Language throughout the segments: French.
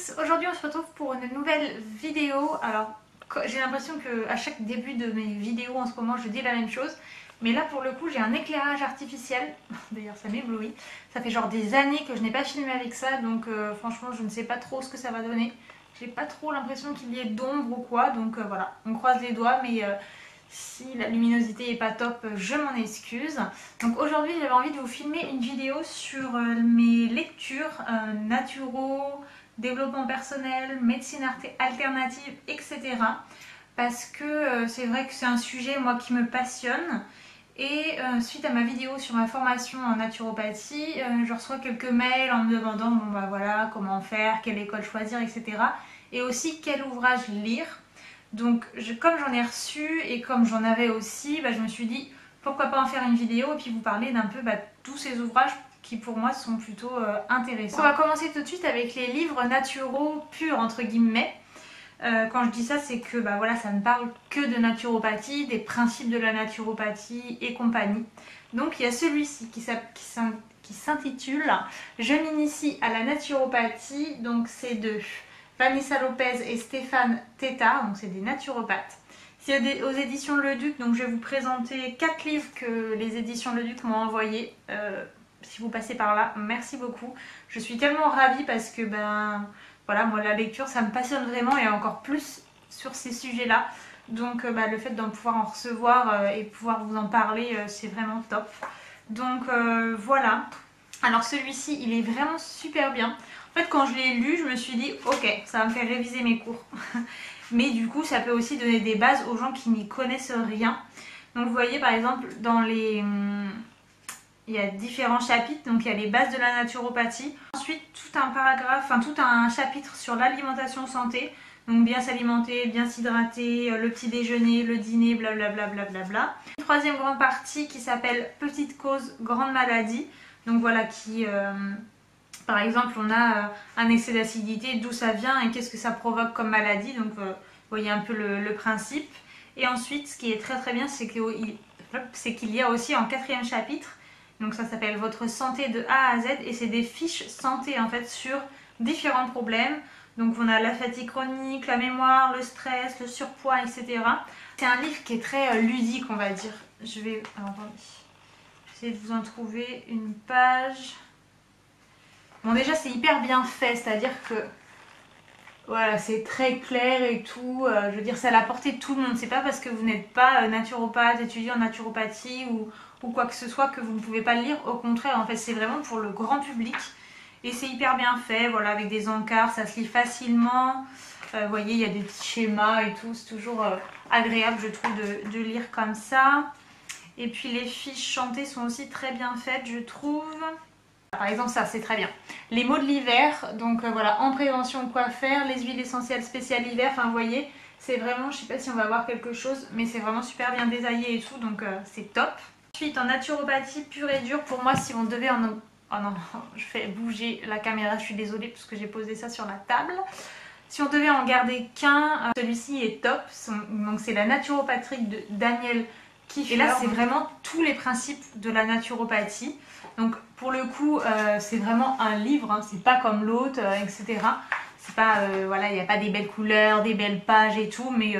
tous, aujourd'hui on se retrouve pour une nouvelle vidéo. Alors j'ai l'impression qu'à chaque début de mes vidéos en ce moment je dis la même chose, mais là pour le coup j'ai un éclairage artificiel, d'ailleurs ça m'éblouit. Ça fait genre des années que je n'ai pas filmé avec ça, donc franchement je ne sais pas trop ce que ça va donner. J'ai pas trop l'impression qu'il y ait d'ombre ou quoi, donc voilà, on croise les doigts, mais si la luminosité est pas top, je m'en excuse. Donc aujourd'hui j'avais envie de vous filmer une vidéo sur mes lectures naturo, développement personnel, médecine alternative, etc. Parce que c'est vrai que c'est un sujet moi qui me passionne. Et suite à ma vidéo sur ma formation en naturopathie, je reçois quelques mails en me demandant bon bah voilà comment faire, quelle école choisir, etc. Et aussi quel ouvrage lire. Donc comme j'en ai reçu et comme j'en avais aussi, bah, je me suis dit pourquoi pas en faire une vidéo et puis vous parler d'un peu tous ces ouvrages qui pour moi sont plutôt intéressants. On va commencer tout de suite avec les livres naturaux purs entre guillemets. Quand je dis ça, c'est que bah, voilà, ça ne parle que de naturopathie, des principes de la naturopathie et compagnie. Donc il y a celui-ci qui s'intitule « Je m'initie à la naturopathie », donc c'est de Vanessa Lopez et Stéphane Teta, donc c'est des naturopathes. C'est aux éditions Le Duc, donc je vais vous présenter 4 livres que les éditions Le Duc m'ont envoyés. Si vous passez par là, merci beaucoup. Je suis tellement ravie parce que ben voilà, moi la lecture ça me passionne vraiment et encore plus sur ces sujets-là. Donc le fait d'en pouvoir en recevoir et pouvoir vous en parler, c'est vraiment top. Donc voilà. Alors celui-ci, il est vraiment super bien. En fait, quand je l'ai lu, je me suis dit, ok, ça va me faire réviser mes cours. Mais du coup, ça peut aussi donner des bases aux gens qui n'y connaissent rien. Donc vous voyez, par exemple, dans les... il y a différents chapitres, donc il y a les bases de la naturopathie. Ensuite, tout un paragraphe, enfin tout un chapitre sur l'alimentation santé. Donc bien s'alimenter, bien s'hydrater, le petit déjeuner, le dîner, blablabla. Blablabla. Une troisième grande partie qui s'appelle Petite cause, grande maladie. Donc voilà, qui... par exemple, on a un excès d'acidité, d'où ça vient et qu'est-ce que ça provoque comme maladie. Donc vous voyez un peu le principe. Et ensuite, ce qui est très très bien, c'est qu'il y a aussi en 4e chapitre, donc ça s'appelle Votre santé de A à Z, et c'est des fiches santé en fait sur différents problèmes. Donc on a la fatigue chronique, la mémoire, le stress, le surpoids, etc. C'est un livre qui est très ludique, on va dire. Alors, attendez. J'essaie de vous en trouver une page. Bon, déjà c'est hyper bien fait, c'est-à-dire que voilà, c'est très clair et tout. Je veux dire, c'est à la portée de tout le monde. C'est pas parce que vous n'êtes pas naturopathe, étudiant en naturopathie ou quoi que ce soit que vous ne pouvez pas le lire. Au contraire, en fait, c'est vraiment pour le grand public. Et c'est hyper bien fait, voilà, avec des encarts, ça se lit facilement. Vous voyez, il y a des petits schémas et tout. C'est toujours agréable, je trouve, de lire comme ça. Et puis les fiches chantées sont aussi très bien faites, je trouve. Par exemple ça c'est très bien. Les mots de l'hiver, donc voilà, en prévention quoi faire, les huiles essentielles spéciales hiver, enfin vous voyez, c'est vraiment, je sais pas si on va voir quelque chose, mais c'est vraiment super bien détaillé et tout, donc c'est top. Ensuite en naturopathie pure et dure, pour moi si on devait en... Oh non, je fais bouger la caméra, je suis désolée parce que j'ai posé ça sur la table. Si on devait en garder qu'un, celui-ci est top, donc c'est la naturopathie de Daniel Kieffer. Et là c'est vraiment tous les principes de la naturopathie. Donc pour le coup c'est vraiment un livre, hein, c'est pas comme l'autre, etc. C'est pas, voilà, il n'y a pas des belles couleurs, des belles pages et tout, mais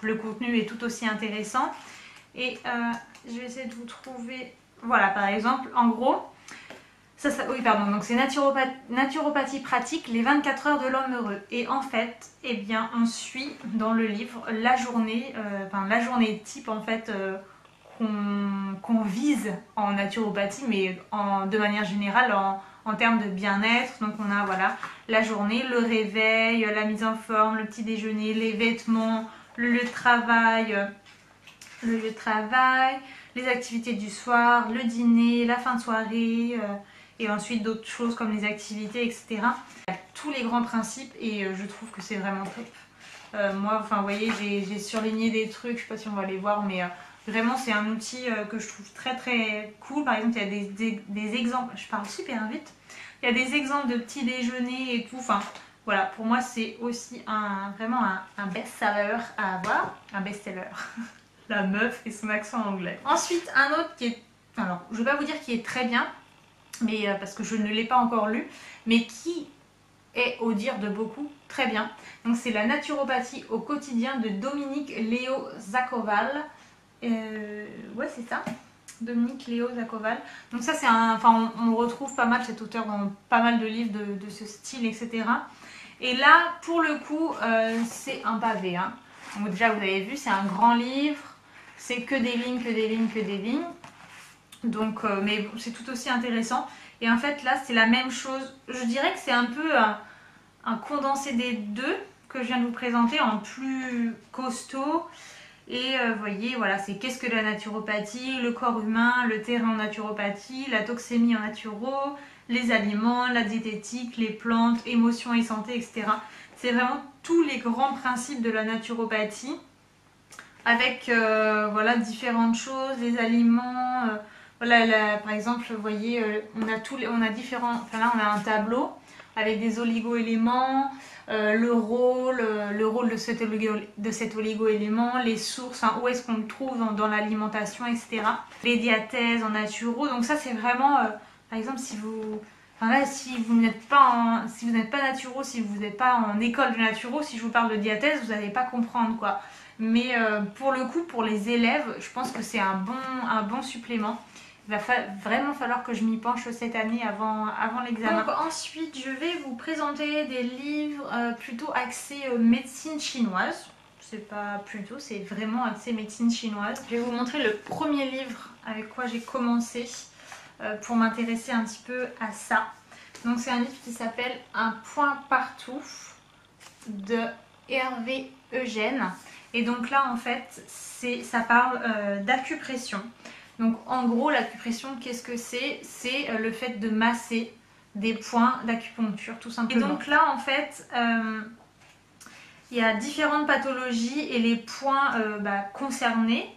le contenu est tout aussi intéressant. Et je vais essayer de vous trouver, voilà par exemple, en gros, oui pardon, donc c'est naturopathie pratique, les 24 heures de l'homme heureux. Et en fait, eh bien on suit dans le livre la journée, la journée type en fait, qu'on vise en naturopathie, mais de manière générale en termes de bien-être. Donc on a voilà la journée, le réveil, la mise en forme, le petit déjeuner, les vêtements, le lieu de travail, les activités du soir, le dîner, la fin de soirée, et ensuite d'autres choses comme les activités, etc. Tous les grands principes et je trouve que c'est vraiment top. Moi, enfin vous voyez, j'ai surligné des trucs, je sais pas si on va les voir, mais vraiment c'est un outil que je trouve très très cool. Par exemple, il y a des exemples, je parle super vite, il y a des exemples de petits déjeuners et tout, enfin voilà, pour moi c'est aussi vraiment un best-seller à avoir, un best-seller. La meuf et son accent anglais. Ensuite, un autre qui est, alors je vais pas vous dire qui est très bien, mais parce que je ne l'ai pas encore lu, mais qui est, au dire de beaucoup, très bien. Donc c'est la naturopathie au quotidien de Dominique Léo Zakoval. Ouais, c'est ça. Dominique Léo Zakoval. Donc ça c'est un... Enfin on retrouve pas mal cet auteur dans pas mal de livres de ce style, etc. Et là, pour le coup, c'est un pavé. Hein. Donc déjà, vous avez vu, c'est un grand livre. C'est que des lignes, que des lignes, que des lignes. Donc, mais c'est tout aussi intéressant. Et en fait, là, c'est la même chose. Je dirais que c'est un peu un condensé des deux que je viens de vous présenter en plus costaud. Et vous voyez, voilà, c'est qu'est-ce que la naturopathie, le corps humain, le terrain en naturopathie, la toxémie en naturo, les aliments, la diététique, les plantes, émotions et santé, etc. C'est vraiment tous les grands principes de la naturopathie avec voilà, différentes choses, les aliments. Voilà, par exemple, vous voyez, on a différents. Enfin là, on a un tableau avec des oligo-éléments, le rôle de cet oligo-élément, les sources, hein, où est-ce qu'on le trouve dans l'alimentation, etc. Les diathèses en naturo. Donc ça, c'est vraiment, par exemple, si vous... Enfin là, si vous n'êtes pas naturo, si vous n'êtes pas en école de naturo, si je vous parle de diathèse, vous n'allez pas comprendre, quoi. Mais pour le coup, pour les élèves, je pense que c'est un bon supplément. Il va vraiment falloir que je m'y penche cette année avant l'examen. Donc ensuite, je vais vous présenter des livres plutôt axés médecine chinoise. C'est pas plutôt, c'est vraiment axé médecine chinoise. Je vais vous montrer le premier livre avec quoi j'ai commencé pour m'intéresser un petit peu à ça. Donc c'est un livre qui s'appelle Un point partout de Hervé Eugène. Et donc là, en fait, ça parle d'acupression. Donc en gros, l'acupression, qu'est-ce que c'est? C'est le fait de masser des points d'acupuncture, tout simplement. Et donc là, en fait, il y a différentes pathologies et les points concernés.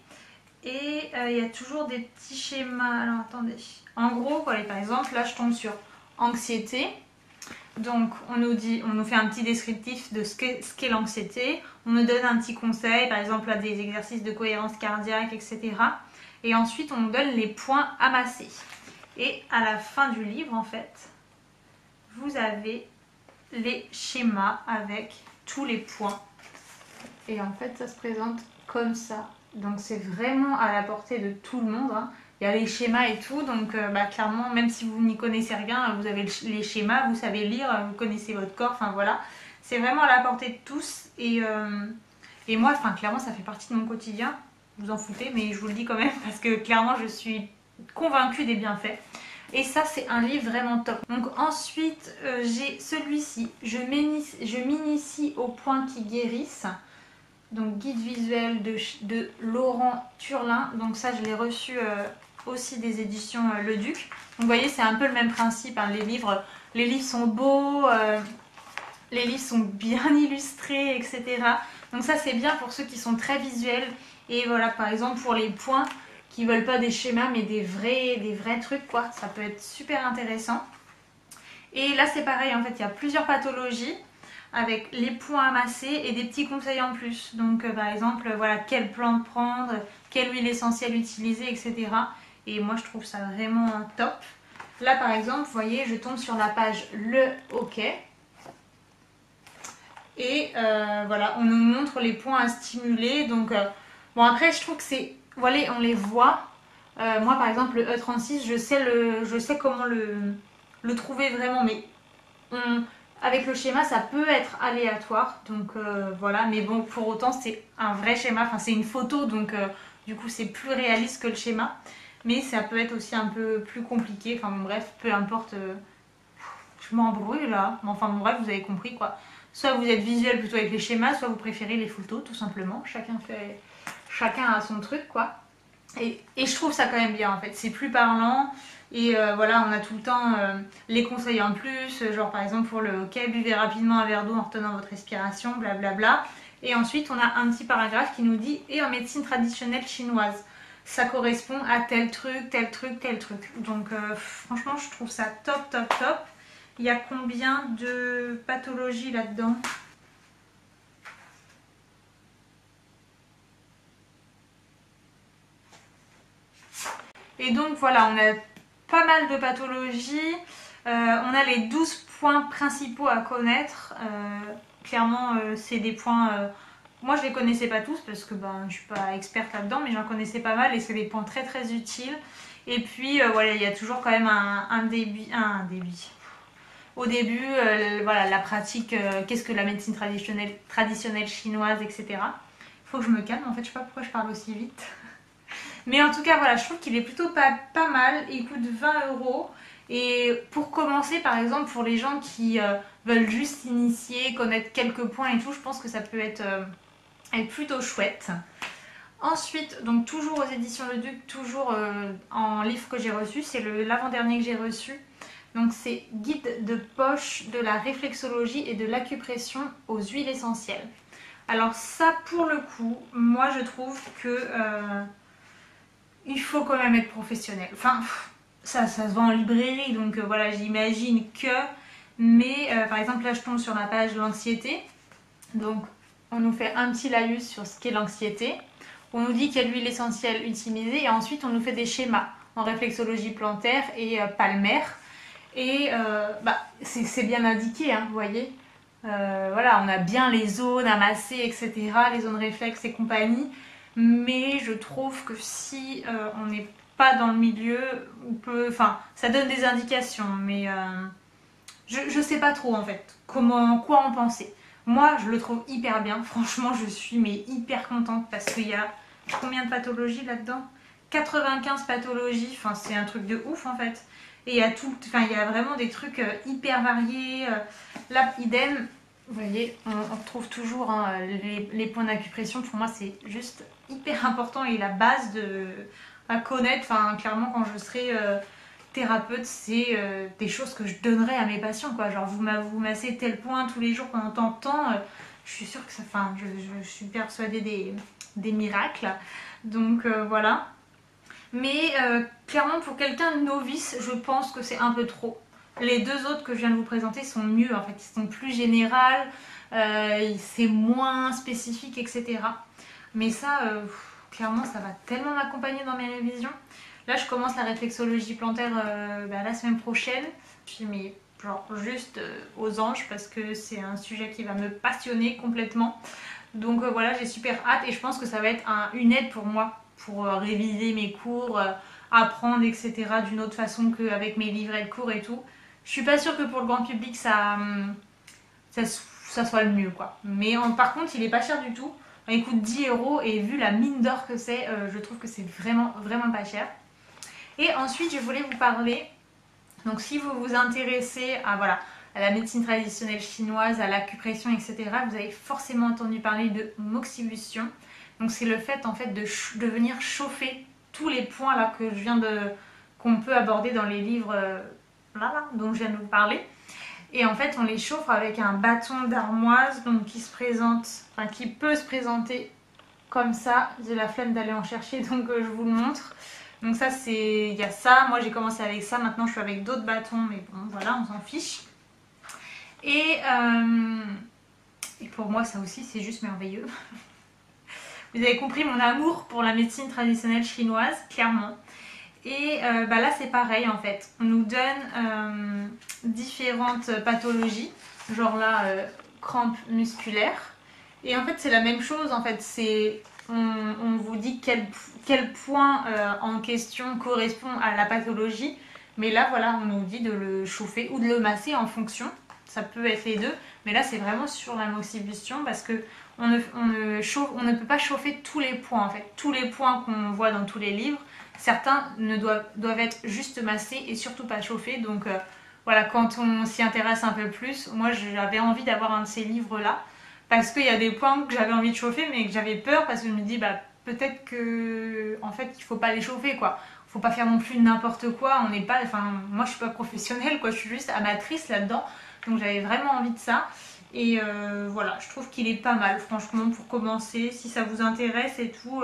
Et il y a toujours des petits schémas. Alors attendez. En gros, voilà, par exemple, là, je tombe sur anxiété. Donc on nous fait un petit descriptif de ce qu'est l'anxiété, on nous donne un petit conseil, par exemple là, des exercices de cohérence cardiaque, etc. Et ensuite on nous donne les points à masser. Et à la fin du livre, en fait, vous avez les schémas avec tous les points. Et en fait ça se présente comme ça. Donc c'est vraiment à la portée de tout le monde, hein. Il y a les schémas et tout, donc clairement, même si vous n'y connaissez rien, vous avez les schémas, vous savez lire, vous connaissez votre corps, enfin voilà. C'est vraiment à la portée de tous. Et moi, enfin clairement, ça fait partie de mon quotidien. Vous en foutez, mais je vous le dis quand même, parce que clairement, je suis convaincue des bienfaits. Et ça, c'est un livre vraiment top. Donc ensuite, j'ai celui-ci. Je m'initie aux points qui guérissent. Donc guide visuel de Laurent Turlin. Donc ça, je l'ai reçu aussi des éditions Le Duc. Donc vous voyez, c'est un peu le même principe, hein. Les livres sont beaux, les livres sont bien illustrés, etc. Donc ça, c'est bien pour ceux qui sont très visuels. Et voilà, par exemple, pour les points qui veulent pas des schémas, mais des vrais trucs, quoi. Ça peut être super intéressant. Et là, c'est pareil, en fait, il y a plusieurs pathologies avec les points à masser et des petits conseils en plus. Donc par exemple, voilà, quelle plante prendre, quelle huile essentielle utiliser, etc. Et moi je trouve ça vraiment top. Là par exemple, vous voyez, je tombe sur la page Le Hockey. Et voilà, on nous montre les points à stimuler. Donc bon, après je trouve que c'est... Voilà, on les voit. Moi par exemple, le E36, je sais comment le trouver vraiment, mais avec le schéma, ça peut être aléatoire, donc voilà, mais bon, pour autant, c'est un vrai schéma, enfin, c'est une photo, donc du coup, c'est plus réaliste que le schéma, mais ça peut être aussi un peu plus compliqué, enfin, bon, bref, peu importe, je m'embrouille là, mais enfin, bon, bref, vous avez compris quoi. Soit vous êtes visuel plutôt avec les schémas, soit vous préférez les photos, tout simplement, chacun a son truc, quoi. Et je trouve ça quand même bien, en fait, c'est plus parlant. Et voilà, on a tout le temps les conseils en plus, genre par exemple pour le hockey, buvez rapidement un verre d'eau en retenant votre respiration, blablabla. Et ensuite, on a un petit paragraphe qui nous dit « Et en médecine traditionnelle chinoise, ça correspond à tel truc, tel truc, tel truc. » Donc franchement, je trouve ça top, top, top. Il y a combien de pathologies là-dedans ? Et donc voilà, on a pas mal de pathologies. On a les 12 points principaux à connaître. Clairement, c'est des points... moi, je les connaissais pas tous parce que je suis pas experte là-dedans, mais j'en connaissais pas mal et c'est des points très très utiles. Et puis, voilà, il y a toujours quand même un débit. Au début, voilà, la pratique, qu'est-ce que la médecine traditionnelle chinoise, etc. Faut que je me calme, en fait, je sais pas pourquoi je parle aussi vite. Mais en tout cas, voilà, je trouve qu'il est plutôt pas mal. Il coûte 20 euros. Et pour commencer, par exemple, pour les gens qui veulent juste s'initier, connaître quelques points et tout, je pense que ça peut être plutôt chouette. Ensuite, donc toujours aux éditions Le Duc, toujours en livre que j'ai reçu, c'est l'avant-dernier que j'ai reçu. Donc c'est Guide de poche de la réflexologie et de l'acupression aux huiles essentielles. Alors ça, pour le coup, moi je trouve que il faut quand même être professionnel. Enfin, ça se vend en librairie, donc voilà, j'imagine que... Mais par exemple, là je tombe sur la page l'anxiété. Donc on nous fait un petit laïus sur ce qu'est l'anxiété. On nous dit quelle huile essentielle utiliser et ensuite on nous fait des schémas en réflexologie plantaire et palmaire. Et c'est bien indiqué, hein, vous voyez. Voilà, on a bien les zones à masser, etc., les zones réflexes et compagnie. Mais je trouve que si on n'est pas dans le milieu, enfin, ça donne des indications, mais je sais pas trop en fait quoi en penser. Moi, je le trouve hyper bien. Franchement, je suis hyper contente parce qu'il y a combien de pathologies là-dedans? 95 pathologies. Enfin, c'est un truc de ouf en fait. Et il y a il y a vraiment des trucs hyper variés. Là, idem. Vous voyez, on retrouve toujours hein, les points d'acupression. Pour moi, c'est juste hyper important et la base à connaître. Enfin, clairement, quand je serai thérapeute, c'est des choses que je donnerais à mes patients, quoi. Genre, vous massez tel point tous les jours pendant tant de temps. Je suis sûre que ça... Enfin, je suis persuadée des miracles. Donc, voilà. Mais clairement, pour quelqu'un de novice, je pense que c'est un peu trop. Les deux autres que je viens de vous présenter sont mieux, en fait. Ils sont plus générales, c'est moins spécifique, etc. Mais ça, clairement, ça va tellement m'accompagner dans mes révisions. Là, je commence la réflexologie plantaire la semaine prochaine. Je suis mis genre juste aux anges parce que c'est un sujet qui va me passionner complètement. Donc voilà, j'ai super hâte et je pense que ça va être une aide pour moi pour réviser mes cours, apprendre, etc. d'une autre façon qu'avec mes livrets de cours et tout. Je suis pas sûre que pour le grand public ça soit le mieux quoi. Mais par contre, il est pas cher du tout. Il coûte 10 euros et vu la mine d'or que c'est, je trouve que c'est vraiment, vraiment pas cher. Et ensuite, je voulais vous parler, donc si vous vous intéressez à la médecine traditionnelle chinoise, à l'acupression, etc., vous avez forcément entendu parler de moxibustion. Donc c'est le fait en fait de venir chauffer tous les points là que je viens qu'on peut aborder dans les livres dont je viens de vous parler. Et en fait, on les chauffe avec un bâton d'armoise donc qui peut se présenter comme ça. J'ai la flemme d'aller en chercher, donc je vous le montre. Donc ça, il y a ça. Moi, j'ai commencé avec ça. Maintenant, je suis avec d'autres bâtons, mais bon, voilà, on s'en fiche. Et pour moi, ça aussi, c'est juste merveilleux. Vous avez compris mon amour pour la médecine traditionnelle chinoise, clairement. Et là, c'est pareil, en fait. On nous donne différentes pathologies, genre là, crampes musculaires. Et en fait, c'est la même chose, en fait. On vous dit quel point en question correspond à la pathologie. Mais là, voilà, on nous dit de le chauffer ou de le masser en fonction. Ça peut être les deux. Mais là, c'est vraiment sur la moxibustion parce que on ne peut pas chauffer tous les points, en fait. Tous les points qu'on voit dans tous les livres. Certains doivent être juste massés et surtout pas chauffés. Donc voilà, quand on s'y intéresse un peu plus, moi j'avais envie d'avoir un de ces livres-là. Parce qu'il y a des points que j'avais envie de chauffer, mais que j'avais peur parce que je me dis, peut-être que en fait, il faut pas les chauffer, quoi. Faut pas faire non plus n'importe quoi. On n'est pas, moi, je suis pas professionnelle, quoi. Je suis juste amatrice là-dedans. Donc, j'avais vraiment envie de ça. Et voilà, je trouve qu'il est pas mal, franchement, pour commencer. Si ça vous intéresse et tout,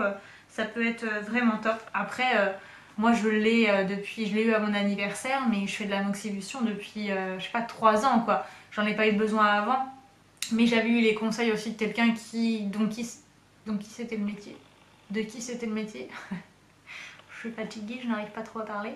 ça peut être vraiment top. Après, moi, je l'ai eu à mon anniversaire, mais je fais de la moxibustion depuis, je sais pas, 3 ans, quoi. J'en ai pas eu besoin avant. Mais j'avais eu les conseils aussi de quelqu'un qui c'était le métier. De qui c'était le métier? suis fatiguée, je n'arrive pas trop à parler.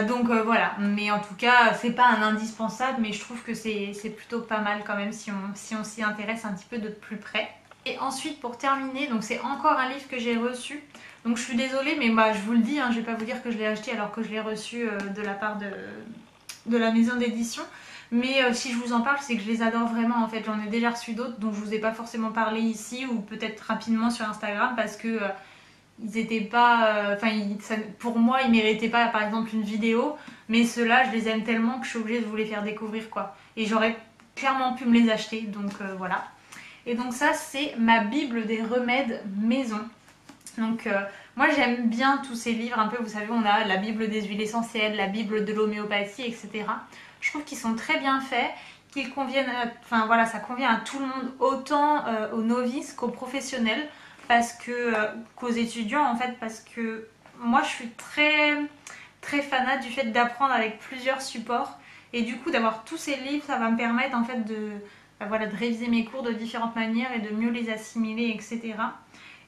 Donc voilà, mais en tout cas c'est pas un indispensable, mais je trouve que c'est plutôt pas mal quand même si on s'y intéresse un petit peu de plus près. Et ensuite pour terminer, donc c'est encore un livre que j'ai reçu. Donc je suis désolée, mais bah, je vous le dis, hein, je vais pas vous dire que je l'ai acheté alors que je l'ai reçu de la part de la maison d'édition. Mais si je vous en parle, c'est que je les adore vraiment en fait. J'en ai déjà reçu d'autres dont je vous ai pas forcément parlé ici ou peut-être rapidement sur Instagram parce que ils étaient pas. Enfin, pour moi, ils méritaient pas par exemple une vidéo. Mais ceux-là, je les aime tellement que je suis obligée de vous les faire découvrir quoi. Et j'aurais clairement pu me les acheter, donc voilà. Et donc ça, c'est ma Bible des remèdes maison. Donc moi j'aime bien tous ces livres, un peu vous savez on a la Bible des huiles essentielles, la Bible de l'homéopathie, etc. Je trouve qu'ils sont très bien faits, qu'ils conviennent, enfin voilà ça convient à tout le monde, autant aux novices qu'aux professionnels, parce que qu'aux étudiants en fait, parce que moi je suis très fanat du fait d'apprendre avec plusieurs supports et du coup d'avoir tous ces livres ça va me permettre en fait voilà, de réviser mes cours de différentes manières et de mieux les assimiler, etc.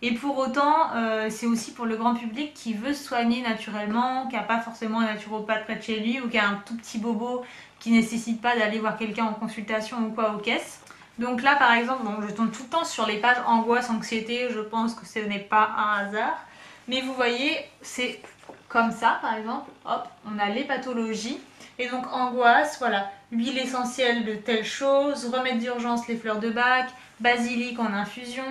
Et pour autant, c'est aussi pour le grand public qui veut se soigner naturellement, qui n'a pas forcément un naturopathe près de chez lui ou qui a un tout petit bobo qui ne nécessite pas d'aller voir quelqu'un en consultation ou quoi aux caisses. Donc là par exemple, bon, je tombe tout le temps sur les pages angoisse, anxiété, je pense que ce n'est pas un hasard. Mais vous voyez, c'est comme ça par exemple, hop, on a les pathologies. Et donc angoisse, voilà, huile essentielle de telle chose, remède d'urgence les fleurs de Bach, basilic en infusion,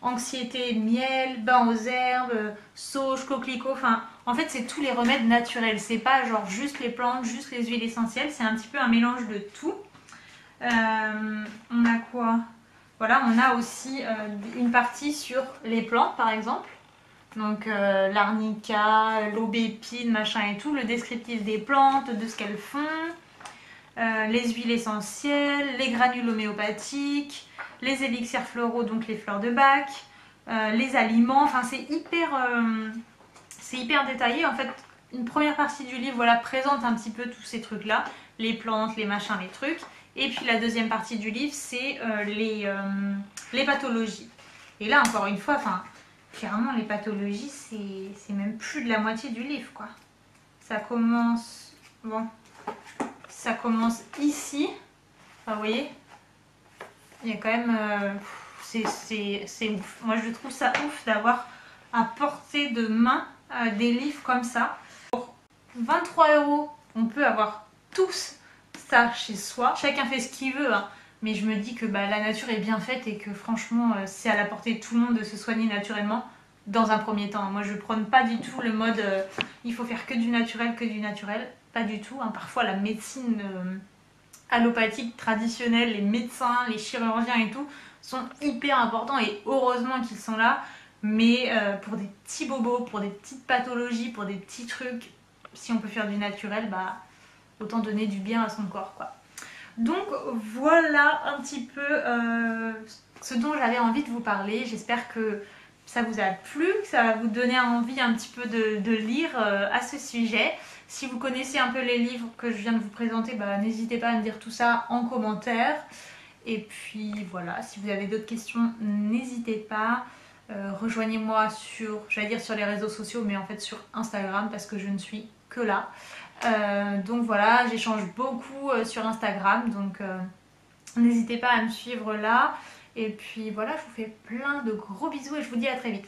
anxiété, miel, bain aux herbes, sauge, coquelicot, enfin en fait c'est tous les remèdes naturels, c'est pas genre juste les plantes, juste les huiles essentielles, c'est un petit peu un mélange de tout. On a quoi? Voilà, on a aussi une partie sur les plantes par exemple. Donc l'arnica, l'aubépine, machin et tout, le descriptif des plantes, de ce qu'elles font, les huiles essentielles, les granules homéopathiques, les élixirs floraux, donc les fleurs de Bach, les aliments, enfin c'est hyper détaillé. En fait, une première partie du livre voilà, présente un petit peu tous ces trucs-là, les plantes, les machins, les trucs. Et puis la deuxième partie du livre, c'est les pathologies. Et là, encore une fois, enfin, clairement, les pathologies, c'est même plus de la moitié du livre, quoi. Ça commence... Bon... Ça commence ici. Enfin, vous voyez, il y a quand même... c'est ouf. Moi, je trouve ça ouf d'avoir à portée de main des livres comme ça. Pour 23 €, on peut avoir tous ça chez soi. Chacun fait ce qu'il veut, hein. Mais je me dis que bah, la nature est bien faite et que franchement, c'est à la portée de tout le monde de se soigner naturellement dans un premier temps. Moi, je ne prône pas du tout le mode il faut faire que du naturel, que du naturel. Pas du tout, hein. Parfois la médecine allopathique traditionnelle, les médecins, les chirurgiens et tout sont hyper importants et heureusement qu'ils sont là, mais pour des petits bobos, pour des petites pathologies, pour des petits trucs, si on peut faire du naturel, bah autant donner du bien à son corps quoi. Donc voilà un petit peu ce dont j'avais envie de vous parler. J'espère que ça vous a plu, que ça va vous donner envie un petit peu de lire à ce sujet. Si vous connaissez un peu les livres que je viens de vous présenter, bah, n'hésitez pas à me dire tout ça en commentaire. Et puis voilà, si vous avez d'autres questions, n'hésitez pas. Rejoignez-moi sur, j'allais dire sur les réseaux sociaux, mais en fait sur Instagram parce que je ne suis que là. Donc voilà, j'échange beaucoup sur Instagram, donc n'hésitez pas à me suivre là. Et puis voilà, je vous fais plein de gros bisous et je vous dis à très vite.